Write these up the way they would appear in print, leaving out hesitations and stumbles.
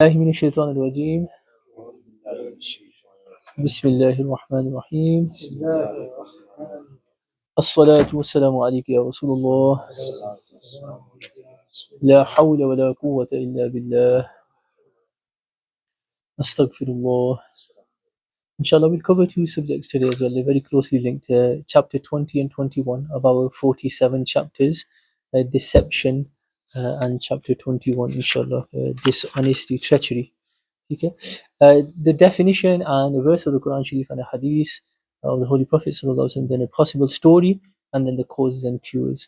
الله من الشيطان الرجيم. بسم الله الرحمن الرحيم. الصلاة والسلام عليك يا رسول الله. لا حول ولا قوة إلا بالله. أستغفر الله. Inshallah, we'll cover two subjects today as well. They're very closely linked. Chapter 20 and 21 of our 47 chapters, deception, and chapter 21, inshallah, dishonesty, treachery. Okay. The definition and the verse of the Quran Sharif and the Hadith of the Holy Prophet Sallallahu Alaihi Wasallam, then a possible story, and then the causes and cures.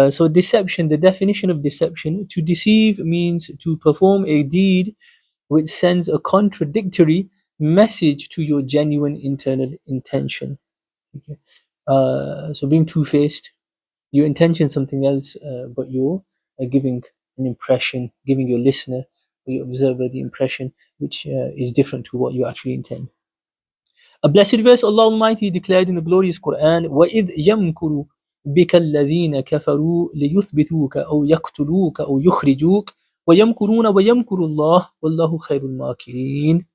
So deception, the definition of deception: to deceive means to perform a deed which sends a contradictory message to your genuine internal intention. Okay. So being two-faced, your intention something else, but you're giving an impression, giving your listener or your observer the impression which is different to what you actually intend. A blessed verse Allah Almighty declared in the glorious Quran, وَإِذْ يَمْكُرُ بِكَ الَّذِينَ كَفَرُوا لِيُثْبِتُوكَ أَوْ يَقْتُلُوكَ أَوْ يُخْرِجُوكَ وَيَمْكُرُونَ وَيَمْكُرُ اللَّهُ وَاللَّهُ خَيْرُ الْمَاكِرِينَ.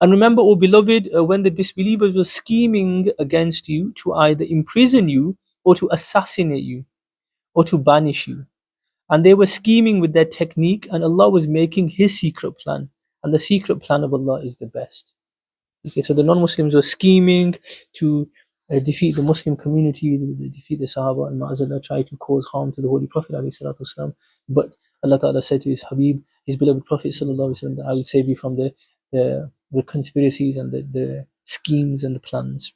And remember, O beloved, when the disbelievers were scheming against you to either imprison you or to assassinate you or to banish you. And they were scheming with their technique, and Allah was making His secret plan. And the secret plan of Allah is the best. Okay, so the non-Muslims were scheming to defeat the Muslim community, defeat the Sahaba, and Ma'azallah try to cause harm to the Holy Prophet ﷺ. But Allah Ta'ala said to His Habib, His beloved Prophet ﷺ, that I will save you from the conspiracies and the schemes and the plans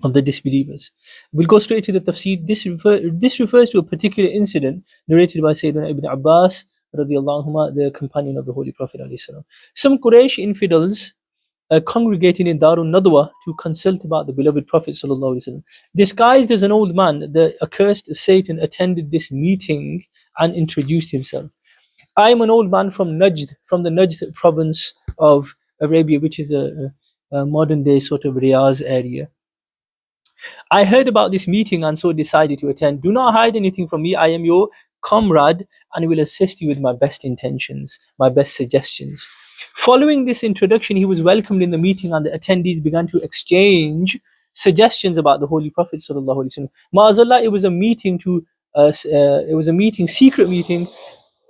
of the disbelievers. We'll go straight to the tafsir. This refers to a particular incident narrated by Sayyidina Ibn Abbas, radiallahu anhuma, the companion of the Holy Prophet ﷺ. Some Quraysh infidels congregated in Darun Nadwa to consult about the beloved Prophet ﷺ. Disguised as an old man, the accursed Satan attended this meeting and introduced himself. I am an old man from Najd, from the Najd province of Arabia, which is a modern day sort of Riyadh area. I heard about this meeting and so decided to attend. Do not hide anything from me. I am your comrade and will assist you with my best intentions, my best suggestions. Following this introduction, he was welcomed in the meeting and the attendees began to exchange suggestions about the Holy Prophet sallallahu alaihi wasallam. Ma'azallah, it was a meeting secret meeting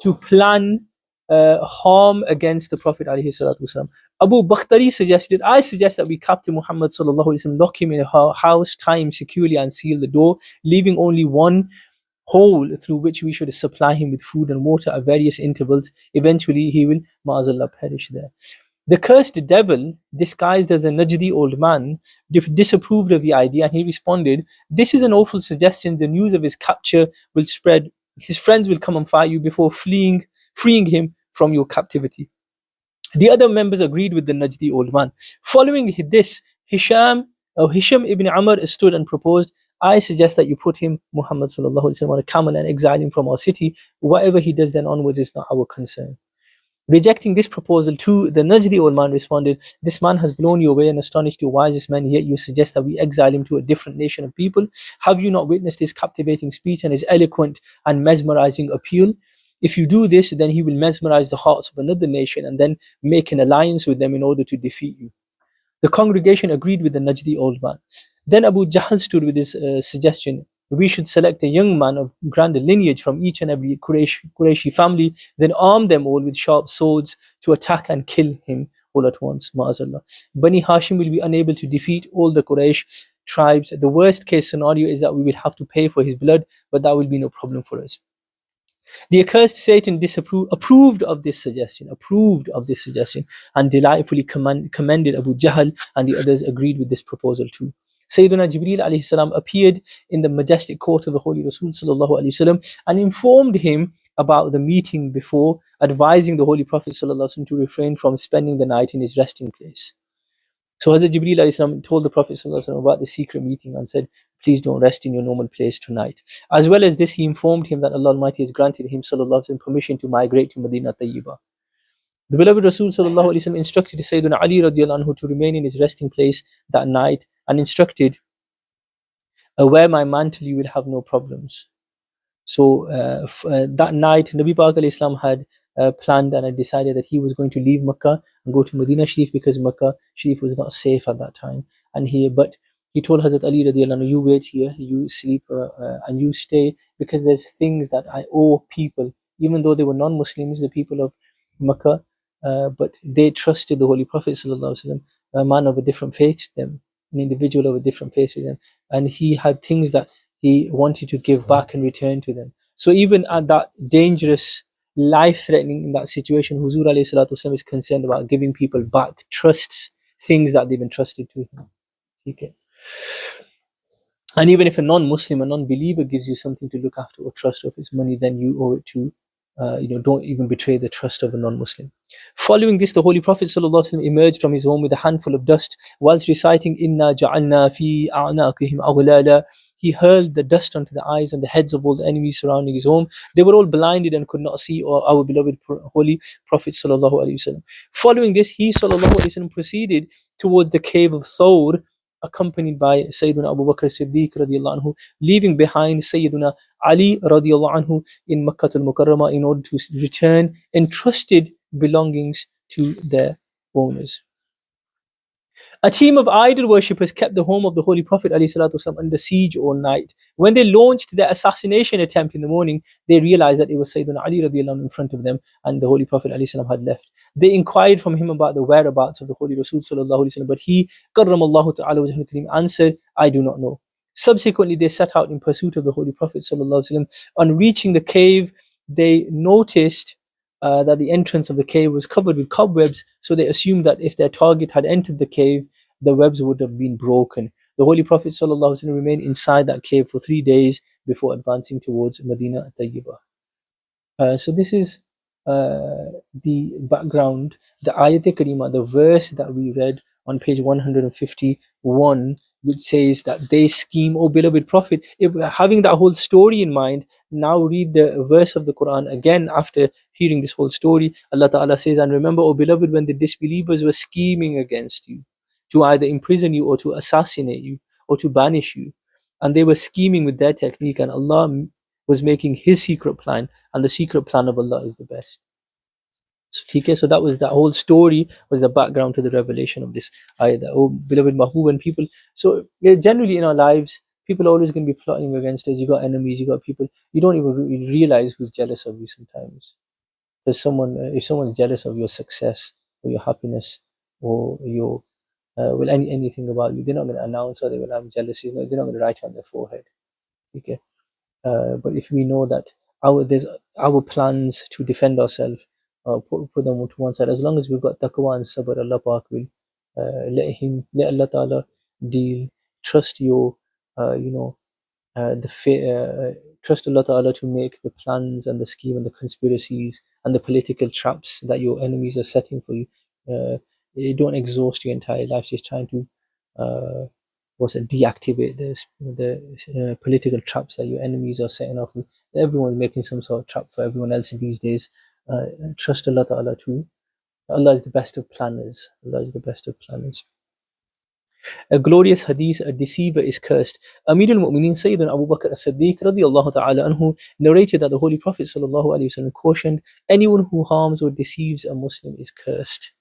to plan harm against the Prophet alayhi salatu wasalam. Abu Bakhtari suggested, I suggest that we capture Muhammad sallallahu alaihi wasallam, lock him in a house, tie him securely and seal the door, leaving only one hole through which we should supply him with food and water at various intervals. Eventually he will, ma'azallah, perish there. The cursed devil, disguised as a Najdi old man, disapproved of the idea, and he responded, this is an awful suggestion. The news of his capture will spread. His friends will come and fight you before freeing him from your captivity. The other members agreed with the Najdi old man. Following this, Hisham ibn Amr stood and proposed, I suggest that you put him, Muhammad sallallahu alaihi wasallam, on a camel and exile him from our city. Whatever he does then onwards is not our concern. Rejecting this proposal too, the Najdi old man responded, this man has blown you away and astonished your wisest men, yet you suggest that we exile him to a different nation of people. Have you not witnessed his captivating speech and his eloquent and mesmerizing appeal? If you do this, then he will mesmerize the hearts of another nation and then make an alliance with them in order to defeat you. The congregation agreed with the Najdi old man. Then Abu Jahl stood with his suggestion. We should select a young man of grand lineage from each and every Qurayshi family, then arm them all with sharp swords to attack and kill him all at once. Ma'azallah. Bani Hashim will be unable to defeat all the Quraysh tribes. The worst case scenario is that we will have to pay for his blood, but that will be no problem for us. The accursed Satan approved of this suggestion, and delightfully commended Abu Jahl, and the others agreed with this proposal too. Sayyidina Jibreel alayhi salam appeared in the majestic court of the Holy Rasul sallallahu alayhi wasallam and informed him about the meeting before, advising the Holy Prophet sallallahu alayhi wasallam to refrain from spending the night in his resting place. So Hazrat Jibreel alayhi salam told the Prophet sallallahu alayhi wasallam about the secret meeting and said, please don't rest in your normal place tonight. As well as this, he informed him that Allah Almighty has granted him sallallahu alayhi wasallam permission to migrate to Medina Tayyibah. The beloved Rasul sallallahu alayhi wasallam instructed Sayyidina Ali radiallahu anhu to remain in his resting place that night and instructed, wear my mantle, you will have no problems. So that night, Nabi Pak alayhi salam had planned and had decided that he was going to leave Makkah and go to Medina Sharif because Makkah Sharif was not safe at that time. But he told Hazrat Ali radiallahu anhu, you wait here, you sleep and you stay, because there's things that I owe people, even though they were non-Muslims, the people of Makkah, but they trusted the Holy Prophet sallallahu alaihi wasallam, a man of a different faith to them, an individual of a different faith to them, and he had things that he wanted to give back and return to them. So even at that dangerous, life-threatening, in that situation, Huzur alayhi salatu wasallam is concerned about giving people back trusts, things that they've entrusted to him. Okay. And even if a non-Muslim, a non-believer gives you something to look after or trust of his money, then you owe it to, don't even betray the trust of a non-Muslim. Following this, the Holy Prophet ﷺ emerged from his home with a handful of dust. Whilst reciting, Inna ja'alna fi a'naqihim aghlala, he hurled the dust onto the eyes and the heads of all the enemies surrounding his home. They were all blinded and could not see our beloved Holy Prophet ﷺ. Following this, he ﷺ proceeded towards the cave of Thawr, accompanied by Sayyidina Abu Bakr Siddiq radiallahu anhu, leaving behind Sayyidina Ali radiallahu anhu in Makkah al-Mukarramah in order to return entrusted belongings to their owners. A team of idol worshippers kept the home of the Holy Prophet ﷺ under siege all night. When they launched their assassination attempt in the morning, they realized that it was Sayyidina Ali radiallahu anhu in front of them and the Holy Prophet ﷺ had left. They inquired from him about the whereabouts of the Holy Rasul sallallahu alaihi wasallam, but he, karramallahu ta'ala wajhul kareem, answered, I do not know. Subsequently, they set out in pursuit of the Holy Prophet sallallahu alaihi wasallam. On reaching the cave, they noticed that the entrance of the cave was covered with cobwebs, so they assumed that if their target had entered the cave, the webs would have been broken. The Holy Prophet ﷺ remained inside that cave for 3 days before advancing towards Medina Tayyibah. So this is the background, the Ayat Karima, the verse that we read on page 151, which says that they scheme, O beloved Prophet. If having that whole story in mind, now read the verse of the Quran again after hearing this whole story. Allah Ta'ala says, and remember, O beloved, when the disbelievers were scheming against you to either imprison you or to assassinate you or to banish you, and they were scheming with their technique, and Allah was making his secret plan, and the secret plan of Allah is the best. So that was, that whole story was the background to the revelation of this ayah. Oh beloved Mahbub, and people, so generally in our lives, people are always going to be plotting against us. You got enemies, you got people, you don't even realize who's jealous of you sometimes. There's someone, if someone's jealous of your success or your happiness or your anything about you, they're not going to announce, or they will have jealousy. They're not going to write it on their forehead. Okay. But if we know that our plans to defend ourselves, put them to one side. As long as we've got taqwa and sabr, Allah Pak will let Allah Ta'ala deal. Trust your, trust Allah Ta'ala to make the plans and the scheme and the conspiracies and the political traps that your enemies are setting for you. You don't exhaust your entire life just trying to deactivate the political traps that your enemies are setting off with. Everyone's making some sort of trap for everyone else these days. Trust Allah Ta'ala too. Allah is the best of planners. Allah is the best of planners. A glorious hadith, a deceiver is cursed. Amir al-Mu'mineen Sayyidina Abu Bakr as-Siddiq radiallahu ta'ala anhu narrated that the Holy Prophet sallallahu alaihi wasallam cautioned, anyone who harms or deceives a Muslim is cursed.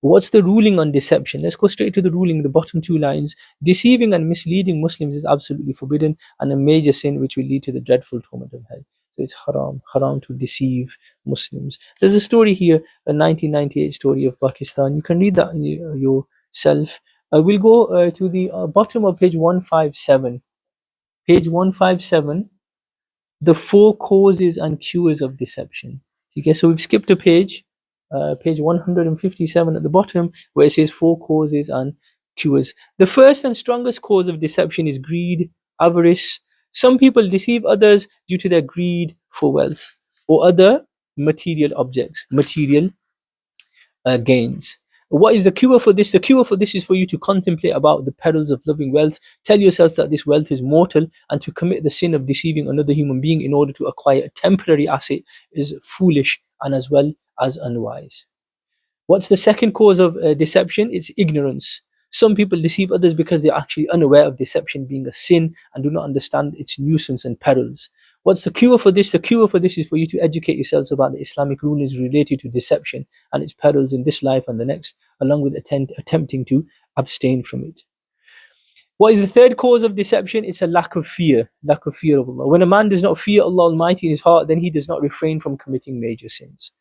What's the ruling on deception? Let's go straight to the ruling, the bottom 2 lines. Deceiving and misleading Muslims is absolutely forbidden and a major sin which will lead to the dreadful torment of hell. So it's haram to deceive Muslims. There's a story here, a 1998 story of Pakistan. You can read that yourself. We'll go to the bottom of page 157. Page 157, the 4 causes and cures of deception. Okay, so we've skipped a page. Page 157 at the bottom, where it says 4 causes and cures. The first and strongest cause of deception is greed, avarice. Some people deceive others due to their greed for wealth or other material objects, material gains. What is the cure for this? The cure for this is for you to contemplate about the perils of loving wealth. Tell yourselves that this wealth is mortal, and to commit the sin of deceiving another human being in order to acquire a temporary asset is foolish and as well as unwise. What's the second cause of deception? It's ignorance. Some people deceive others because they're actually unaware of deception being a sin and do not understand its nuisance and perils. What's the cure for this? The cure for this is for you to educate yourselves about the Islamic rulings related to deception and its perils in this life and the next, along with attempting to abstain from it. What is the third cause of deception? It's a lack of fear of Allah. When a man does not fear Allah Almighty in his heart, then he does not refrain from committing major sins.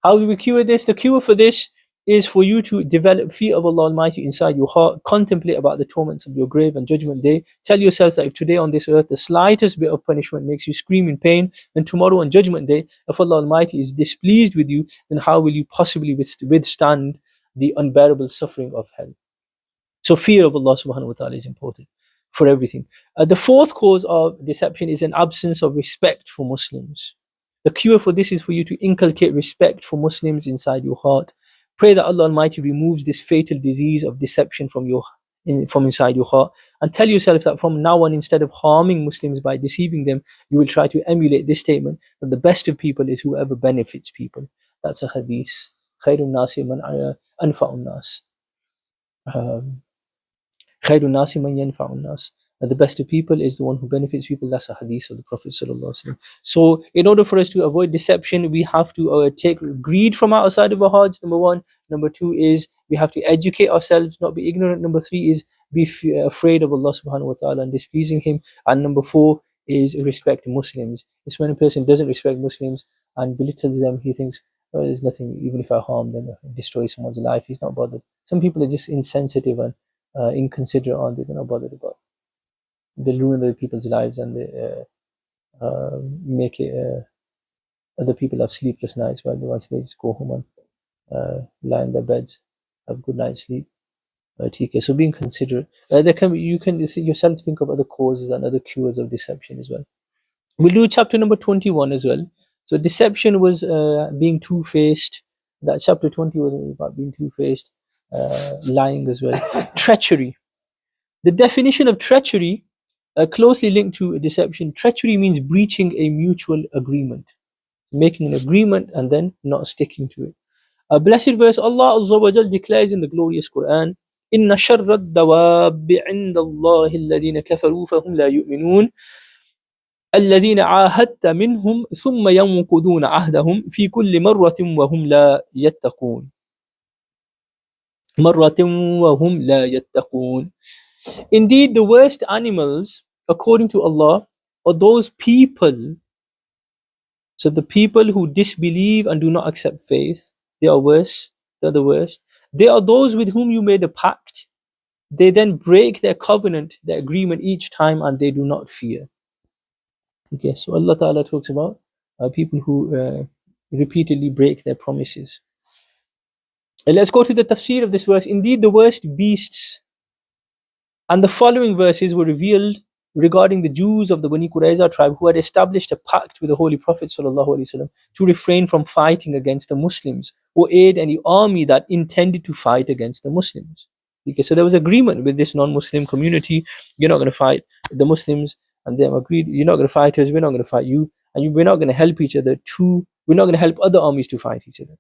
How do we cure this? The cure for this is for you to develop fear of Allah Almighty inside your heart, contemplate about the torments of your grave and judgment day. Tell yourself that if today on this earth the slightest bit of punishment makes you scream in pain, then tomorrow on judgment day, if Allah Almighty is displeased with you, then how will you possibly withstand the unbearable suffering of hell? So fear of Allah subhanahu wa ta'ala is important for everything. The fourth cause of deception is an absence of respect for Muslims. The cure for this is for you to inculcate respect for Muslims inside your heart. Pray that Allah Almighty removes this fatal disease of deception from inside your heart, and tell yourself that from now on, instead of harming Muslims by deceiving them, you will try to emulate this statement that the best of people is whoever benefits people. That's a hadith. Khairun nasi man anfa'un nas. Khairun nasi man yanfa'un nas. The best of people is the one who benefits people. That's a hadith of the Prophet sallallahu alaihi wasallam. So in order for us to avoid deception, we have to take greed from outside of our hearts, number one. Number two is we have to educate ourselves, not be ignorant. Number three is be afraid of Allah subhanahu wa ta'ala and displeasing him. And number four is respect Muslims. It's when a person doesn't respect Muslims and belittles them, he thinks, oh, there's nothing, even if I harm them or destroy someone's life, he's not bothered. Some people are just insensitive and inconsiderate, aren't they? They're not bothered about. They ruin other people's lives and they make it other people have sleepless nights while they just go home and lie in their beds, have a good night's sleep. So being considerate. You can yourself think of other causes and other cures of deception as well. We'll do chapter number 21 as well. So deception was being two-faced. That chapter 20 was about being two-faced, lying as well. Treachery. The definition of treachery closely linked to deception. Treachery means breaching a mutual agreement, making an agreement and then not sticking to it. A blessed verse, Allah Azza wa Jal declares in the glorious Quran, إِنَّ شَرَّ الدَّوَابِّ عِنْدَ اللَّهِ الَّذِينَ كَفَرُوا فَهُمْ لَا يُؤْمِنُونَ الَّذِينَ عَاهَدْتَ مِنْهُمْ ثُمَّ يَنْقُضُونَ عَهْدَهُمْ فِي كُلِّ مَرَّةٍ وَهُمْ لَا يَتَّقُونَ. Indeed, the worst animals, according to Allah, are those people. So the people who disbelieve and do not accept faith, they are worse. They're the worst. They are those with whom you made a pact. They then break their covenant, their agreement each time, and they do not fear. Okay, so Allah Ta'ala talks about people who repeatedly break their promises. And let's go to the tafsir of this verse. Indeed, the worst beasts. And the following verses were revealed regarding the Jews of the Bani Qurayza tribe who had established a pact with the Holy Prophet ﷺ to refrain from fighting against the Muslims or aid any army that intended to fight against the Muslims. Okay, so there was agreement with this non-Muslim community. You're not going to fight the Muslims, and they agreed, you're not going to fight us, we're not going to fight you, and we're not going to help each other we're not going to help other armies to fight each other.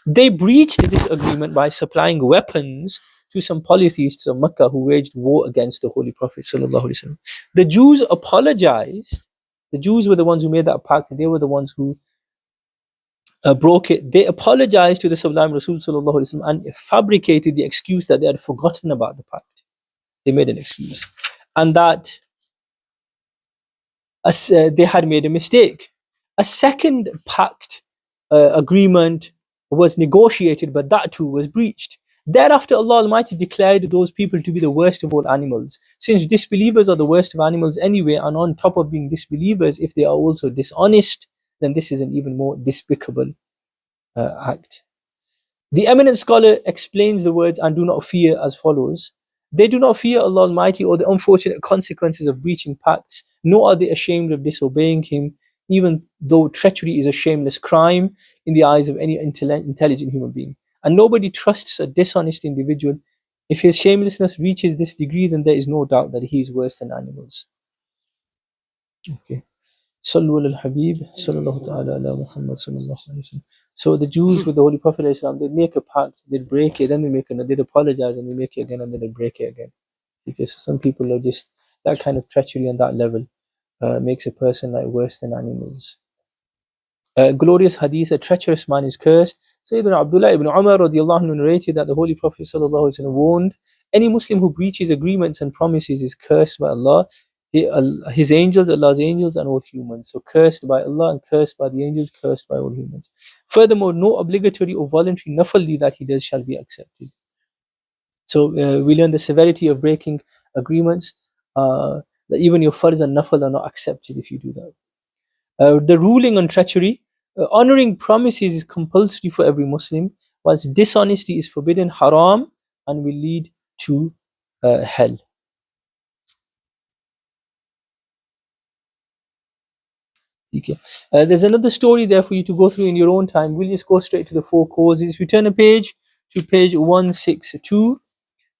They breached this agreement by supplying weapons to some polytheists of Mecca who waged war against the Holy Prophet ﷺ. The Jews apologized. The Jews were the ones who made that pact. They were the ones who broke it. They apologized to the Sublime Rasul ﷺ and fabricated the excuse that they had forgotten about the pact. They made an excuse. And that they had made a mistake. A second pact agreement was negotiated, but that too was breached. Thereafter, Allah Almighty declared those people to be the worst of all animals. Since disbelievers are the worst of animals anyway, and on top of being disbelievers, if they are also dishonest, then this is an even more despicable act. The eminent scholar explains the words "and do not fear" as follows: they do not fear Allah Almighty or the unfortunate consequences of breaching pacts, nor are they ashamed of disobeying Him, even though treachery is a shameless crime in the eyes of any intelligent human being. And nobody trusts a dishonest individual. If his shamelessness reaches this degree, then there is no doubt that he is worse than animals. Okay. Sallu ala al-Habib, sallallahu ta'ala ala Muhammad sallallahu alayhi wa sallam. So the Jews with the Holy Prophet they'd make a pact, they'd break it, then they make another, they'd apologize and they make it again, and then they'd break it again. Because some people are just that kind of treachery on that level. makes a person like worse than animals. Glorious hadith, a treacherous man is cursed. Sayyidina Abdullah ibn Umar radiallahu anhu narrated that the Holy Prophet sallallahu alaihi wasallam warned, any Muslim who breaches agreements and promises is cursed by Allah, his angels, Allah's angels, and all humans. So cursed by Allah and cursed by the angels, cursed by all humans. Furthermore, no obligatory or voluntary nafal that he does shall be accepted. So we learn the severity of breaking agreements, that even your farz and nafal are not accepted if you do that. The ruling on treachery, honoring promises is compulsory for every Muslim, whilst dishonesty is forbidden, haram, and will lead to hell. Okay. There's another story there for you to go through in your own time. We'll just go straight to the four causes. If you turn a page to page 162,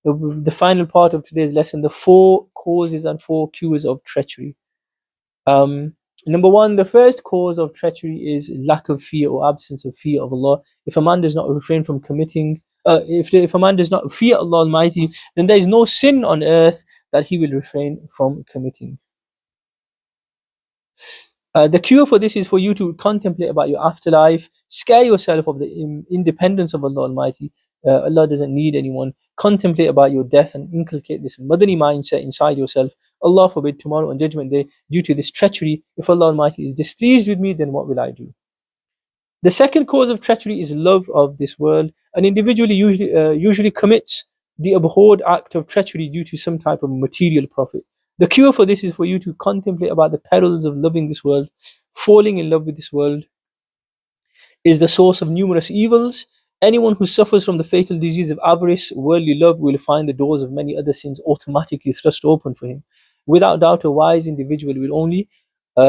the final part of today's lesson, the four causes and four cures of treachery. Number one, the first cause of treachery is lack of fear or absence of fear of Allah. If a man does not refrain from committing, if a man does not fear Allah Almighty, then there is no sin on earth that he will refrain from committing. The cure for this is for you to contemplate about your afterlife, scare yourself of the independence of Allah Almighty. Allah doesn't need anyone. Contemplate about your death and inculcate this Madani mindset inside yourself. Allah forbid, tomorrow on Judgment Day, due to this treachery, if Allah Almighty is displeased with me, then what will I do? The second cause of treachery is love of this world. An individual usually commits the abhorred act of treachery due to some type of material profit. The cure for this is for you to contemplate about the perils of loving this world. Falling in love with this world is the source of numerous evils. Anyone who suffers from the fatal disease of avarice, worldly love, will find the doors of many other sins automatically thrust open for him. Without doubt, a wise individual will only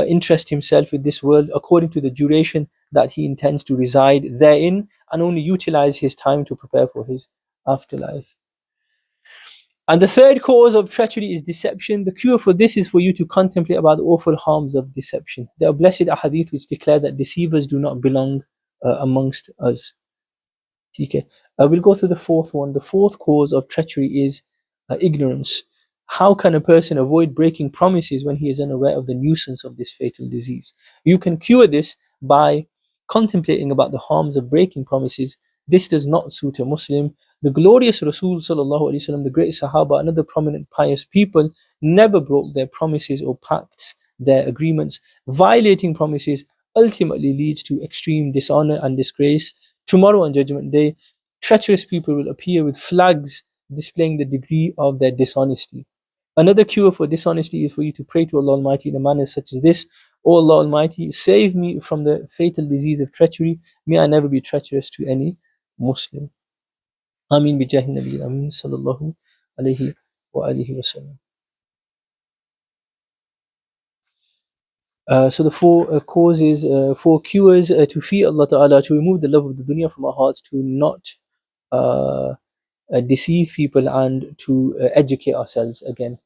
interest himself with this world according to the duration that he intends to reside therein, and only utilize his time to prepare for his afterlife. And the third cause of treachery is deception. The cure for this is for you to contemplate about the awful harms of deception. There are blessed ahadith which declare that deceivers do not belong amongst us. Okay. We'll go to the fourth one. The fourth cause of treachery is ignorance. How can a person avoid breaking promises when he is unaware of the nuisance of this fatal disease? You can cure this by contemplating about the harms of breaking promises. This does not suit a Muslim. The glorious Rasul sallallahu alaihi wasallam, the great Sahaba, and other prominent pious people never broke their promises or pacts, their agreements. Violating promises ultimately leads to extreme dishonor and disgrace. Tomorrow on Judgment Day, treacherous people will appear with flags displaying the degree of their dishonesty. Another cure for dishonesty is for you to pray to Allah Almighty in a manner such as this: O Allah Almighty, save me from the fatal disease of treachery. May I never be treacherous to any Muslim. Ameen bi jahi Nabi Ameen sallallahu alayhi wa alihi wa sallam. So the four causes, four cures to fear Allah Ta'ala, to remove the love of the dunya from our hearts, to not deceive people, and to educate ourselves again.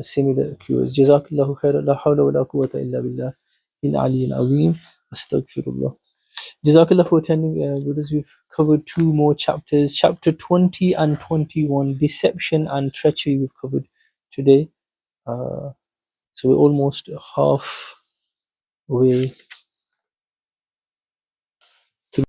Similar cures. Jazakallahu khairan. La hawla wa la quwwata illa billah al-ali al-azim. Astaghfirullah. Jazakallah for attending, brothers. We've covered two more chapters. Chapter 20 and 21, deception and treachery, we've covered today. So we're almost halfway